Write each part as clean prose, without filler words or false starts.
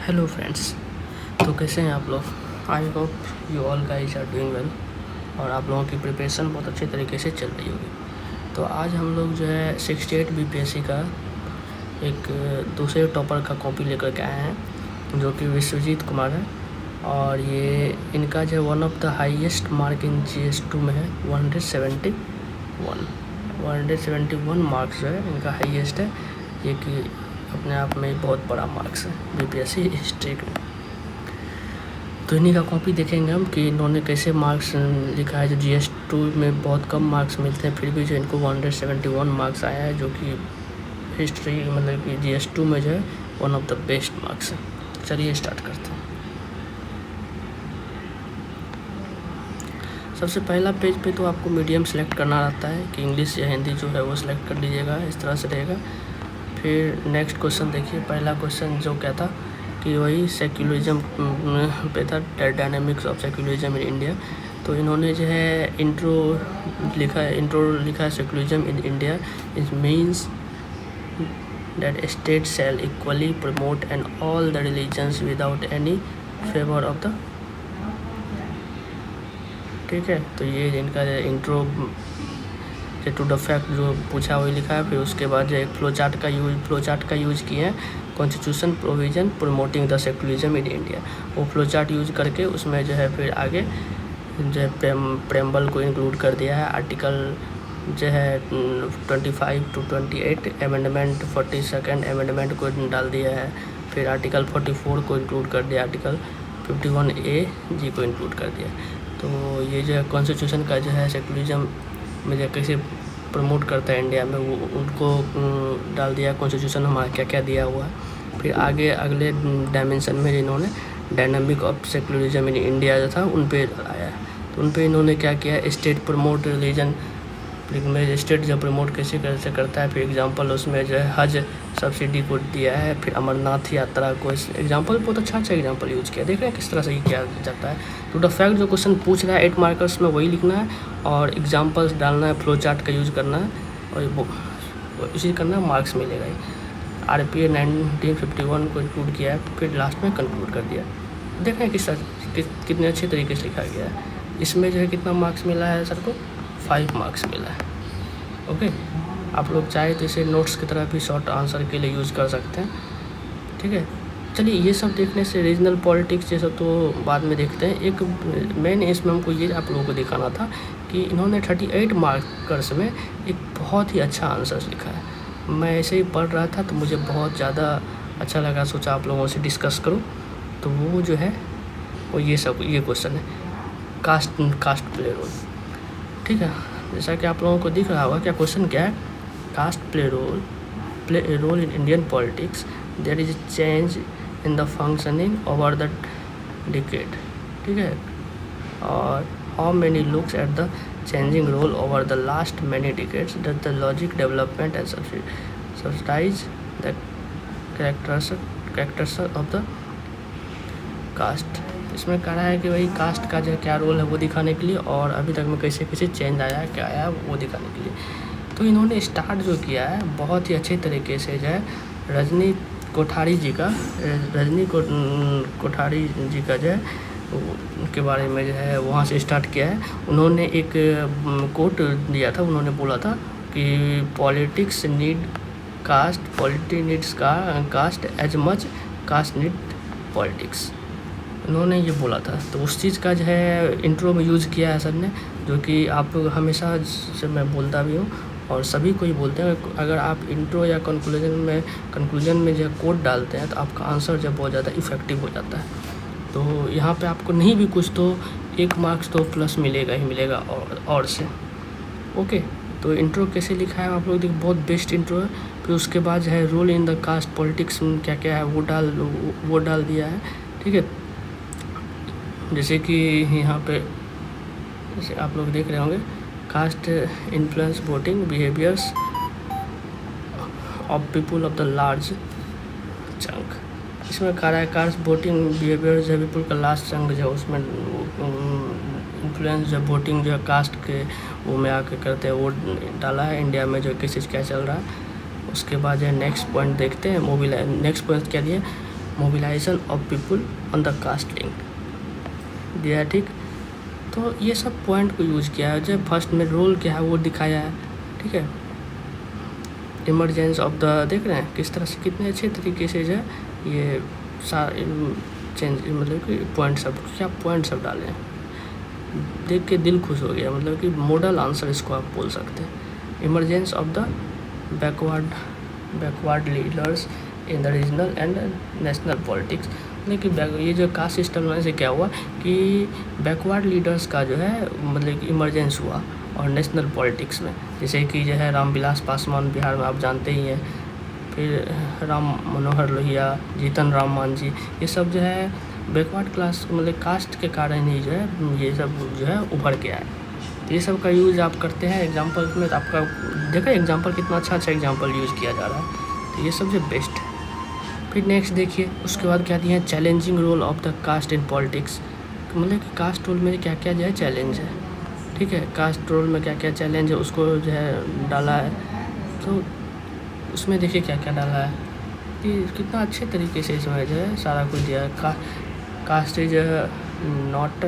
Hello friends. तो कैसे हैं आप लोग? I hope you all guys are doing well और आप लोगों की प्रिपरेशन बहुत अच्छे तरीके से चल रही होगी। तो आज हम लोग जो है 68 बीपीएससी का एक दूसरे टॉपर का कॉपी लेकर के आए हैं जो कि विश्वजीत कुमार है। और ये इनका जो one of the highest mark in GS2 में है 171 मार्क्स जो है इनका हाईएस्ट है। ये कि अपने आप में बहुत बड़ा मार्क्स है बीपीएससी हिस्ट्री में। तो इन्हीं का कॉपी देखेंगे हम कि इन्होंने कैसे मार्क्स लिखा है। जो GS2 में बहुत कम मार्क्स मिलते हैं फिर भी जो इनको 171 मार्क्स आया है, जो कि हिस्ट्री मतलब कि GS2 में जो है one of the best marks है। चलिए स्टार्ट करते हैं। सबसे पहला पेज पे तो आपको मीडियम सेलेक्ट करना रहता है कि इंग्लिश या हिंदी जो है वो सिलेक्ट कर लीजिएगा, इस तरह से रहेगा। फिर नेक्स्ट क्वेश्चन देखिए। पहला क्वेश्चन जो क्या था कि वही सेक्युलरिज्म पे था, dynamics of secularism in India. तो इन्होंने जो है इंट्रो लिखा है secularism in India is means that state shall equally promote and all the religions without any favour of the, ठीक है। तो ये इनका इंट्रो टू द फैक्ट जो पूछा वही लिखा है। फिर उसके बाद जो एक फ्लो चार्ट का यूज़ किए हैं, constitution provision promoting the secularism in India. वो फ्लो चार्ट यूज़ करके उसमें जो है फिर आगे जो है प्रेम्बल को इंक्लूड कर दिया है। आर्टिकल जो है 25 to 28, अमेंडमेंट 42nd अमेंडमेंट को डाल दिया है। फिर आर्टिकल 44 को इंक्लूड कर दिया, आर्टिकल 51A को इंक्लूड कर दिया। तो ये जो है कॉन्स्टिट्यूशन का जो है सेक्युलरिज्म में जो कैसे प्रमोट करता है इंडिया में वो उनको डाल दिया। कॉन्स्टिट्यूशन हमारा क्या क्या दिया हुआ है। फिर आगे अगले डायमेंशन में इन्होंने dynamic of secularism in India जो था उन पे आया। तो उन पे इन्होंने क्या किया, स्टेट प्रमोट रिलीजन में स्टेट जब प्रमोट कैसे करता है। फिर एग्जांपल उसमें जो है हज सब्सिडी को दिया है। फिर अमरनाथ यात्रा को एग्जांपल बहुत अच्छा एग्जांपल यूज़ किया। देख रहे हैं किस तरह से ये किया जाता है। टू द फैक्ट जो क्वेश्चन पूछ रहा है 8 मार्कर्स में वही लिखना है और एग्जांपल्स डालना है, फ्लो चार्ट का यूज़ करना है और इसी करना है, मार्क्स मिलेगा ही। RPA 1951 को इंक्लूड किया है, फिर लास्ट में कंक्लूड कर दिया। देख रहे हैं कितने अच्छे तरीके से लिखा गया है। इसमें जो है कितना मार्क्स मिला है सर को, 5 मार्क्स मिला है। ओके, आप लोग चाहे तो इसे नोट्स की तरह भी शॉर्ट आंसर के लिए यूज़ कर सकते हैं, ठीक है। चलिए ये सब देखने से रीजनल पॉलिटिक्स ये सब तो बाद में देखते हैं। एक मेन इसमें हमको ये आप लोगों को दिखाना था कि इन्होंने 38 मार्कर्स में एक बहुत ही अच्छा आंसर लिखा है। मैं ऐसे ही पढ़ रहा था तो मुझे बहुत ज़्यादा अच्छा लगा, सोचा आप लोगों से डिस्कस करूँ। तो वो जो है वो ये क्वेश्चन है कास्ट प्ले रोल, ठीक है। जैसा कि आप लोगों को दिख रहा होगा, क्या क्वेश्चन क्या है, caste play a role in Indian politics, there is change in the functioning over the decade, ठीक है। और how many looks at the changing role over the last many decades that the logic development and subsidise the characters of the caste. इसमें कह रहा है कि भाई cast का जो क्या रोल है वो दिखाने के लिए और अभी तक में कैसे कैसे चेंज आया है, क्या आया है वो दिखाने के लिए। तो इन्होंने स्टार्ट जो किया है बहुत ही अच्छे तरीके से जो है रजनी कोठारी जी का जो है उनके बारे में जो है वहाँ से स्टार्ट किया है। उन्होंने एक कोट दिया था, उन्होंने बोला था कि politics need caste, politics needs caste as much caste need politics, उन्होंने ये बोला था। तो उस चीज़ का जो है इंट्रो में यूज़ किया है सर ने, जो कि आप हमेशा से मैं बोलता भी हूँ और सभी को ही बोलते हैं। अगर आप इंट्रो या कंक्लूजन में जो कोड डालते हैं तो आपका आंसर जब बहुत ज़्यादा इफ़ेक्टिव हो जाता है। तो यहाँ पे आपको नहीं भी कुछ तो 1 मार्क्स तो प्लस मिलेगा ही मिलेगा और से। ओके, तो इंट्रो कैसे लिखा है आप लोग देखिए, बहुत बेस्ट इंट्रो है। फिर उसके बाद जो है role in the caste politics में क्या क्या है वो डाल दिया है, ठीक है। जैसे कि यहाँ पे जैसे आप लोग देख रहे होंगे, caste influence voting behaviours of people of the large chunk. इसमें कह रहा है कास्ट वोटिंग बिहेवियर जो पीपल का लार्ज चंक जो उसमें इन्फ्लुएंस जो वोटिंग जो कास्ट के वो में आके करते हैं वो डाला है। इंडिया में जो केसेस क्या चल रहा है। उसके बाद जो नेक्स्ट पॉइंट देखते हैं, नेक्स्ट पॉइंट क्या दिया, mobilisation of people on the caste link दिया है, ठीक। तो ये सब पॉइंट को यूज़ किया है। जो फर्स्ट में रोल क्या है वो दिखाया है, ठीक है। इमरजेंस ऑफ द, देख रहे हैं किस तरह से कितने अच्छे तरीके से जो है ये चेंज, मतलब कि पॉइंट सब, क्या पॉइंट सब डाले हैं, देख के दिल खुश हो गया। मतलब कि मॉडल आंसर इसको आप बोल सकते हैं। Emergence of the backward leaders in the regional and national politics. मतलब कि ये जो कास्ट सिस्टम में से क्या हुआ कि बैकवर्ड लीडर्स का जो है मतलब कि इमरजेंस हुआ और नेशनल पॉलिटिक्स में, जैसे कि जो है रामविलास पासवान बिहार में आप जानते ही हैं, फिर राम मनोहर लोहिया, जीतन राम मांझी, ये सब जो है बैकवर्ड क्लास मतलब कास्ट के कारण ही जो है ये सब जो है उभर के आए। तो ये सब का यूज़ आप करते हैं एग्जाम्पल में, तो आपका देखो एग्जाम्पल कितना अच्छा एग्जाम्पल यूज़ किया जा रहा है। तो ये सब जो बेस्ट है। फिर नेक्स्ट देखिए, उसके बाद क्या दिया है, challenging role of the caste in politics. मतलब कि कास्ट रोल में क्या क्या जो है चैलेंज है, ठीक है। कास्ट रोल में क्या क्या चैलेंज है उसको जो है डाला है। तो उसमें देखिए क्या क्या डाला है कि कितना अच्छे तरीके से इसमें जो है सारा कुछ दिया है। Caste is not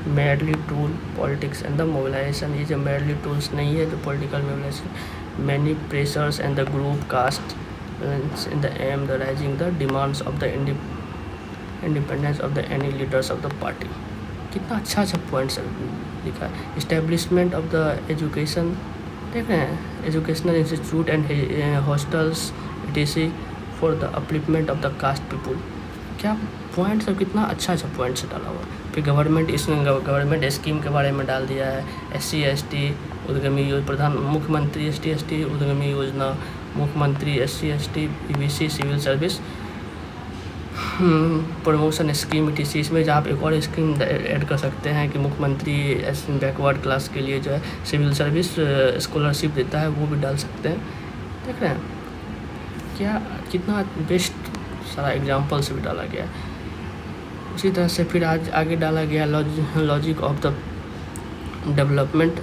merely tool politics and the mobilisation. ये जो मेयरली टूल्स नहीं है जो political mobilisation, many pressures and the group caste in the aim the raising the demands of the independence of the any leaders of the party। कितना अच्छा अच्छा points लिखा है। इस्टेब्लिशमेंट ऑफ द एजुकेशन, देख रहे हैं, educational institute and hostels etc for the upliftment of the caste people. क्या points है, कितना अच्छा अच्छा पॉइंट्स डाला हुआ। फिर गवर्नमेंट स्कीम के बारे में डाल दिया है। SC ST उद्यमी योजना, प्रधान मुख्यमंत्री ST ST उद्यमी योजना, मुख्यमंत्री SC ST PBC civil service promotion scheme etc। इसमें जो आप एक और स्कीम ऐड कर सकते हैं कि मुख्यमंत्री बैकवर्ड क्लास के लिए जो है सिविल सर्विस स्कॉलरशिप देता है, वो भी डाल सकते हैं। देख रहे हैं क्या कितना बेस्ट सारा एग्जाम्पल से भी डाला गया है। उसी तरह से फिर आज आगे डाला गया logic of the development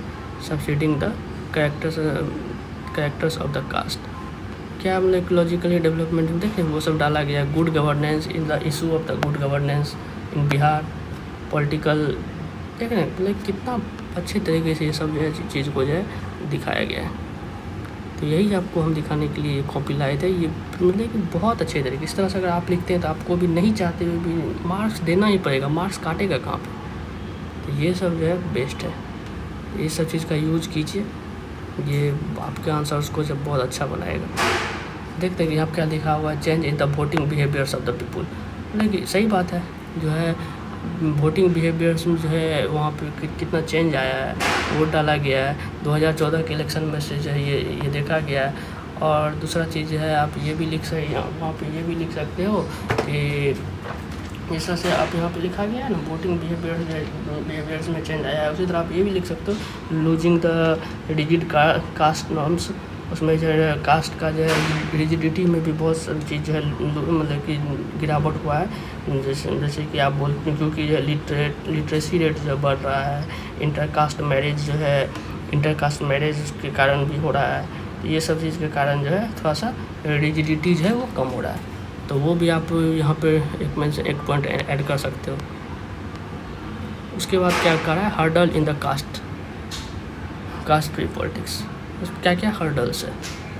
subsiding the characters of the caste. क्या मतलब लॉजिकली डेवलपमेंट देखें वो सब डाला गया। Good governance in the issue of the good governance in Bihar political, देख रहे हैं मतलब कितना अच्छे तरीके से ये सब जो है चीज़ को जो है दिखाया गया है। तो यही आपको हम दिखाने के लिए कॉपी लाए थे। ये मतलब कि बहुत अच्छे तरीके, इस तरह से अगर आप लिखते हैं तो आपको भी नहीं चाहते हुए भी मार्क्स देना ही पड़ेगा, मार्क्स काटेगा कहाँ पे। तो ये सब जो है बेस्ट है, ये सब चीज़ का यूज कीजिए, ये आपके आंसर्स को जब बहुत अच्छा बनाएगा। देखते हैं कि यहाँ क्या लिखा हुआ है, change in the voting behaviours of the people. मतलब कि सही बात है, जो है वोटिंग बिहेवियर्स में जो है वहाँ पे कितना चेंज आया है, वोट डाला गया है 2014 के इलेक्शन में से जो है ये देखा गया है। और दूसरा चीज़ है आप ये भी लिख सकते हैं, वहाँ पे ये भी लिख सकते हो कि जैसा से आप यहाँ पे लिखा गया है ना वोटिंग बिहेवियर्स में चेंज आया है, उसी तरह आप ये भी लिख सकते हो losing the rigid caste norms. उसमें जो है कास्ट का जो है रिजिडिटी में भी बहुत सारी चीज़ जो है मतलब कि गिरावट हुआ है। जैसे कि आप बोलते हैं क्योंकि जो लिटरेसी रेट जो बढ़ रहा है, इंटरकास्ट मैरिज के कारण भी हो रहा है। ये सब चीज़ के कारण जो है थोड़ा सा रिजिडिटी जो है वो कम हो रहा है। तो वो भी आप यहाँ पे एक पॉइंट ऐड कर सकते हो। उसके बाद क्या कर रहा है, hurdle in the caste free politics. क्या क्या हर्डल्स है,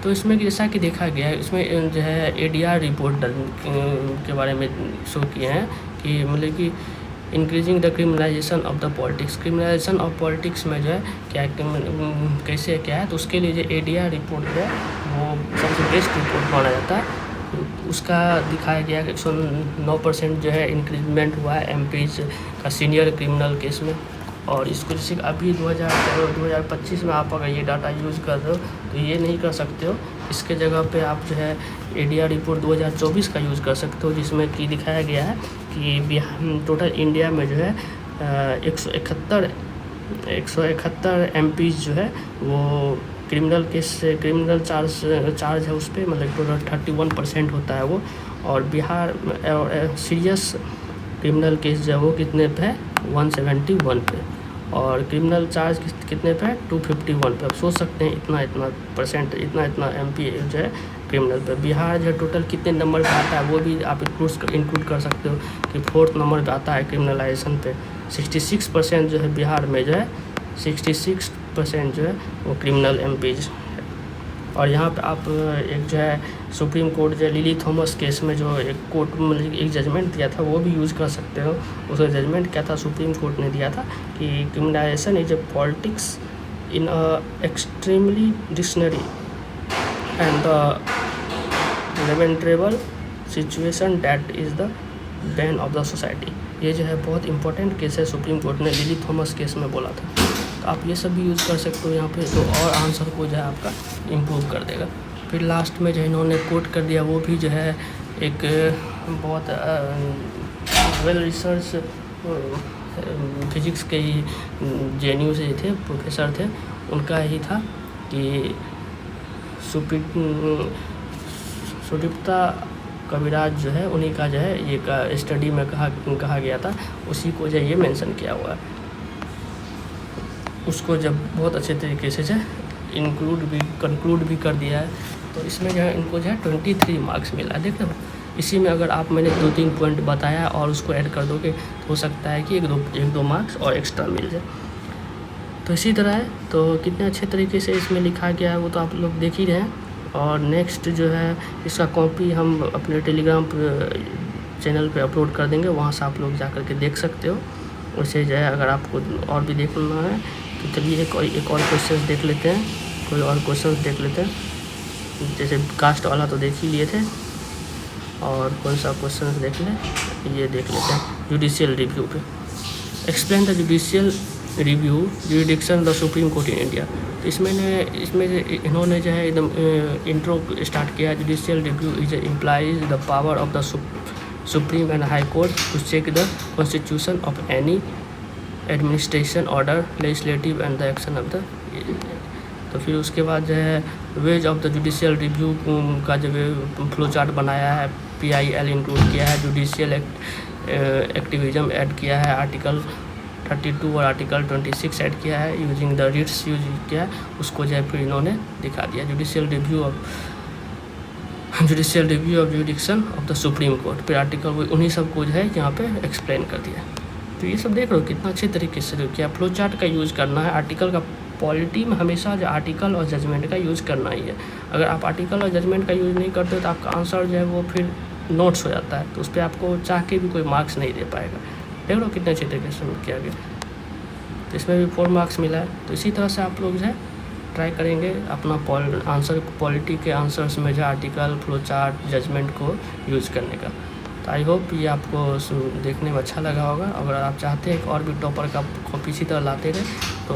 तो इसमें जैसा कि देखा गया है इसमें जो है ADR रिपोर्ट के बारे में शो किए हैं कि मतलब कि increasing the criminalisation of the politics. Criminalisation of politics में जो है क्या कैसे क्या है, तो उसके लिए जो ADR रिपोर्ट है वो सबसे बेस्ट रिपोर्ट माना जाता है। उसका दिखाया गया कि 109% जो है इंक्रीजमेंट हुआ है MPs का सीनियर क्रिमिनल केस में। और इसको जैसे अभी 2025 में आप अगर ये डाटा यूज़ कर रहे हो तो ये नहीं कर सकते हो, इसके जगह पे आप जो है ADR रिपोर्ट 2024 का यूज़ कर सकते हो, जिसमें कि दिखाया गया है कि टोटल इंडिया में जो है 171 MPs जो है वो क्रिमिनल केस से क्रिमिनल चार्ज है उस पर, मतलब टोटल 31% होता है वो। और बिहार सीरियस क्रिमिनल केस जो है वो कितने पे है, 171 पे। और क्रिमिनल चार्ज कितने पे है, 251 पे। आप सोच सकते हैं इतना MP जो है क्रिमिनल पे। बिहार जो टोटल कितने नंबर पे आता है वो भी आप इंक्लूड कर सकते हो कि 4th नंबर पे आता है क्रिमिनलाइजेशन पे। 66% जो है बिहार में जो है 66% जो है वो क्रिमिनल MPs। और यहाँ पे आप एक जो है सुप्रीम कोर्ट जो लिली थॉमस केस में जो एक कोर्ट मतलब एक जजमेंट दिया था वो भी यूज़ कर सकते हो। उसका जजमेंट क्या था, सुप्रीम कोर्ट ने दिया था कि criminalization is a politics in a extremely dictionary and the lamentable situation that is the bane of the society. ये जो है बहुत इंपॉर्टेंट केस है, सुप्रीम कोर्ट ने लिली थॉमस केस में बोला था। तो आप ये सब भी यूज़ कर सकते हो यहाँ पे, तो और आंसर को जो है आपका इम्प्रूव कर देगा। फिर लास्ट में जो इन्होंने कोट कर दिया वो भी जो है एक बहुत वेल रिसर्च फिजिक्स के ही JNU से थे प्रोफेसर थे, उनका ही था कि सुदीप्ता कविराज जो है उन्हीं का जो है ये स्टडी में कहा गया था, उसी को जो ये मेंशन किया हुआ है। उसको जब बहुत अच्छे तरीके से जो कंक्लूड भी कर दिया है, तो इसमें जो है इनको जो है 23 मार्क्स मिला है। देख रहे हो, इसी में अगर आप मैंने 2-3 पॉइंट बताया और उसको ऐड कर दोगे तो हो सकता है कि एक दो मार्क्स और एक्स्ट्रा मिल जाए। तो इसी तरह है, तो कितने अच्छे तरीके से इसमें लिखा गया है वो तो आप लोग देख ही रहे हैं। और नेक्स्ट जो है इसका कॉपी हम अपने टेलीग्राम चैनल पे अपलोड कर देंगे, वहाँ से आप लोग जा कर के देख सकते हो। वैसे जो है अगर आपको और भी देखना है तो चलिए एक और क्वेश्चन देख लेते हैं, कोई और क्वेश्चन देख लेते हैं। जैसे कास्ट वाला तो देख ही लिए थे, और कौन सा क्वेश्चन देख लें, ये देख लेते हैं जुडिशियल रिव्यू पे। Explain the judicial review jurisdiction the Supreme Court in India. तो इसमें इन्होंने जो है एकदम इंट्रो स्टार्ट किया। Judicial review is implies the power of the Supreme and High Court to check the constitution of any administration order legislative and the action of the. तो फिर उसके बाद जो है ways of the judicial review का जो flow chart बनाया है, PIL इंक्लूड किया है, जुडिशियल एक्टिविज्म ऐड किया है, आर्टिकल 32 और आर्टिकल 26 ऐड किया है, यूजिंग द रिट्स यूज किया है, उसको जो है फिर इन्होंने दिखा दिया। Judicial review of जुडिक्शन of the Supreme court, फिर आर्टिकल उन्हीं सब को जो है यहाँ पे एक्सप्लेन कर दिया। तो ये सब देख रहे हो कितना अच्छे तरीके से किया। फ्लो चार्ट का यूज़ करना है, आर्टिकल का पॉलिटी में हमेशा जो आर्टिकल और जजमेंट का यूज़ करना ही है। अगर आप आर्टिकल और जजमेंट का यूज़ नहीं करते तो आपका आंसर जो है वो फिर नोट्स हो जाता है, तो उस पर आपको चाह के भी कोई मार्क्स नहीं दे पाएगा। देख लो कितने अच्छे तरीके से किया गया। तो इसमें भी 4 मार्क्स मिला है। तो इसी तरह से आप लोग जो है ट्राई करेंगे अपना आंसर पॉलिटी के आंसर्स में जो आर्टिकल, फ्लो चार्ट, जजमेंट को यूज़ करने का। तो आई होप ये आपको देखने में अच्छा लगा होगा। अगर आप चाहते हैं कि और भी टॉपर का कॉपी इसी तरह लाते रहे तो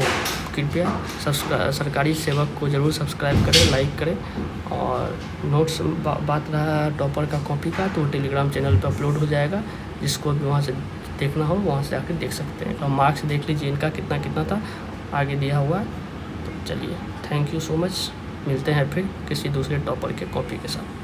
कृपया सरकारी सेवक को ज़रूर सब्सक्राइब करें, लाइक करें। और नोट्स बात रहा टॉपर का कॉपी का, तो टेलीग्राम चैनल पर अपलोड हो जाएगा, जिसको भी वहाँ से देखना हो वहाँ से आकर देख सकते हैं। और मार्क्स देख लीजिए इनका कितना था, आगे दिया हुआ है। तो चलिए, थैंक यू सो मच, मिलते हैं फिर किसी दूसरे टॉपर के कॉपी के साथ।